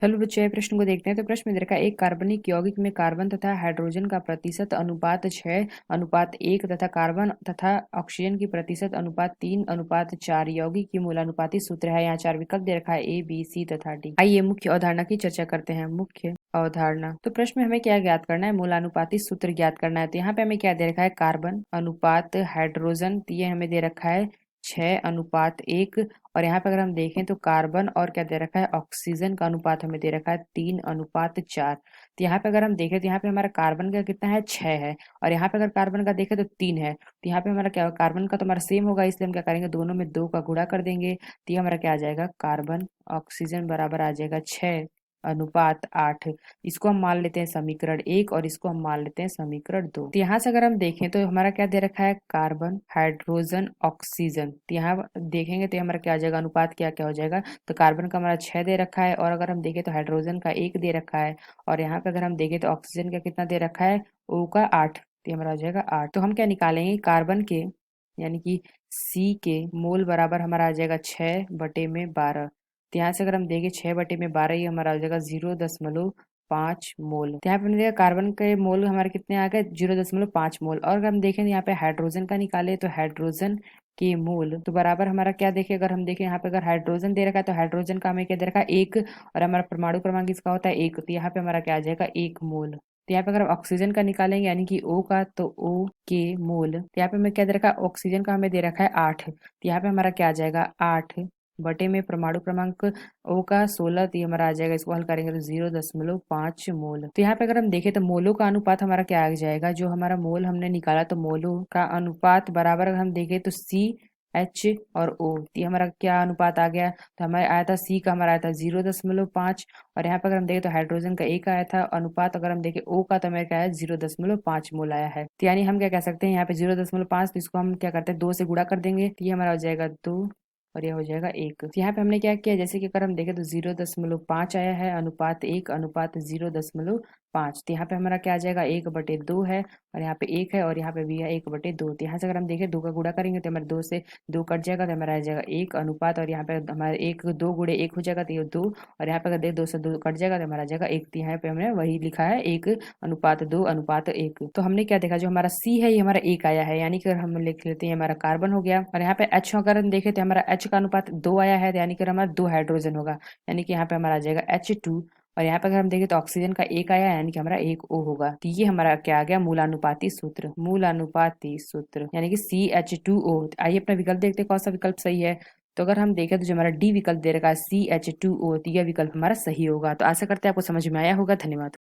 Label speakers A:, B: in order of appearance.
A: चलो बच्चों, ये प्रश्न को देखते हैं। तो प्रश्न में दे रखा है, एक कार्बनिक यौगिक में कार्बन तथा हाइड्रोजन का प्रतिशत अनुपात 6:1 तथा कार्बन तथा ऑक्सीजन की प्रतिशत अनुपात 3:4। यौगिक की मूलानुपाती सूत्र है। यहाँ 4 विकल्प दे रखा है, ए बी सी तथा डी। आइए मुख्य अवधारणा की चर्चा करते हैं। मुख्य अवधारणा। तो प्रश्न में हमें क्या ज्ञात करना है? मूलानुपाती सूत्र ज्ञात करना है। तो यहाँ पे हमें क्या दे रखा है? कार्बन अनुपात हाइड्रोजन, तो ये हमें दे रखा है 6:1। और यहाँ पे अगर हम देखें तो कार्बन और क्या दे रखा है? ऑक्सीजन का अनुपात हमें दे रखा है 3:4। तो यहाँ पे अगर हम देखें तो यहाँ पे हमारा कार्बन का कितना है? 6 है। और यहाँ पे अगर कार्बन का देखें तो 3 है। तो यहाँ पे हमारा क्या होगा? कार्बन का तो हमारा सेम होगा, इसलिए हम क्या करेंगे? दोनों में 2 का गुणा कर देंगे। तो ये हमारा क्या आ जाएगा? कार्बन ऑक्सीजन बराबर आ जाएगा 6:8। इसको हम मान लेते हैं समीकरण 1 और इसको हम मान लेते हैं समीकरण 2। तो यहाँ से अगर हम देखें तो हमारा क्या दे रखा है? Carbon hydrogen oxygen. तो यहाँ देखेंगे तो हमारा क्या आ जाएगा? अनुपात क्या क्या हो जाएगा? तो कार्बन का हमारा 6 दे रखा है, और अगर हम देखें तो हाइड्रोजन का 1 दे रखा है, और यहाँ पे अगर हम देखें तो ऑक्सीजन का कितना दे रखा है? O का 8। तो हमारा हो जाएगा 8। तो हम क्या निकालेंगे? कार्बन के यानी कि C के मोल बराबर हमारा आ जाएगा 6/12। तो यहाँ से अगर हम देखें 6/12, ये हमारा हो जाएगा 0.5 मोल। तो यहाँ पे हमने देखा कार्बन के मोल हमारे कितने आ गए? 0.5 मोल। और अगर हम देखें यहाँ पे हाइड्रोजन का निकाले तो हाइड्रोजन के मोल तो बराबर हमारा क्या देखें? अगर हम देखें यहाँ पे अगर हाइड्रोजन दे रखा है तो हाइड्रोजन का हमें क्या दे रखा है? 1। और हमारा परमाणु क्रमांक इसका होता है 1। तो यहाँ पे हमारा क्या आ जाएगा? 1 मोल। तो यहाँ पे अगर हम ऑक्सीजन का निकालेंगे यानी कि O का, तो O के मोल, तो यहाँ पे हमें क्या दे रखा है? ऑक्सीजन का हमें दे रखा है 8। तो यहाँ पे हमारा क्या आ जाएगा? 8 बटे में परमाणु क्रमांक O का 16। तो ये हमारा आ जाएगा, इसको हल करेंगे तो 0.5 मोल। तो यहाँ पे अगर हम देखें तो मोलों का अनुपात हमारा क्या आ जाएगा? जो हमारा मोल हमने निकाला तो मोलों का अनुपात बराबर अगर हम देखें तो CH और O। तो ये हमारा क्या अनुपात आ गया? तो हमारे आया था C का, हमारा आया था 0.5। और यहाँ पे अगर हम देखें तो हाइड्रोजन का 1 आया था अनुपात। अगर हम देखें O का तो हमें क्या है? 0.5 मोल आया है। तो यानी हम क्या कह सकते हैं? यहाँ पे 0.5, तो इसको हम क्या करते हैं? 2 से गुणा कर देंगे। तो ये हमारा हो जाएगा 2 और यह हो जाएगा 1। तो यहाँ पे हमने क्या किया? जैसे कि अगर हम देखें तो 0.5 आया है, अनुपात 1 अनुपात 0.5। तो यहाँ पे हमारा क्या आ जाएगा? 1/2 है, और यहाँ पे 1 है, और यहाँ पे भी है 1/2। तो यहाँ से अगर हम देखें 2 का गुणा करेंगे तो हमारे 2 से 2 कट जाएगा, तो हमारा आ जाएगा 1 अनुपात, और यहाँ पे हमारे 1 2 गुणे 1 हो जाएगा, तो ये 2। और यहाँ पे अगर देख 2 से 2 कट जाएगा तो हमारा आ जाएगा 1। तो यहाँ पे हमने वही लिखा है 1:2:1। तो हमने क्या देखा? जो हमारा C है ये हमारा 1 आया है, यानी कि अगर हम लिख लेते हैं हमारा कार्बन हो गया। और यहाँ पे H अगर हम देखें तो हमारा H का अनुपात 2 आया है, यानी कि हमारा 2 हाइड्रोजन होगा, यानी कि यहाँ पे हमारा आ जाएगा H2। और यहाँ पे अगर हम देखें तो ऑक्सीजन का 1 आया है, यानी कि हमारा 1 O होगा। तो ये हमारा क्या आ गया? मूलानुपाती सूत्र। मूलानुपाती सूत्र यानी कि CH2O। आइए अपना विकल्प देखते हैं कौन सा विकल्प सही है। तो अगर हम देखें तो जो हमारा डी विकल्प दे रखा है CH2O, तो यह विकल्प हमारा सही होगा। तो आशा करते हैं आपको समझ में आया होगा। धन्यवाद।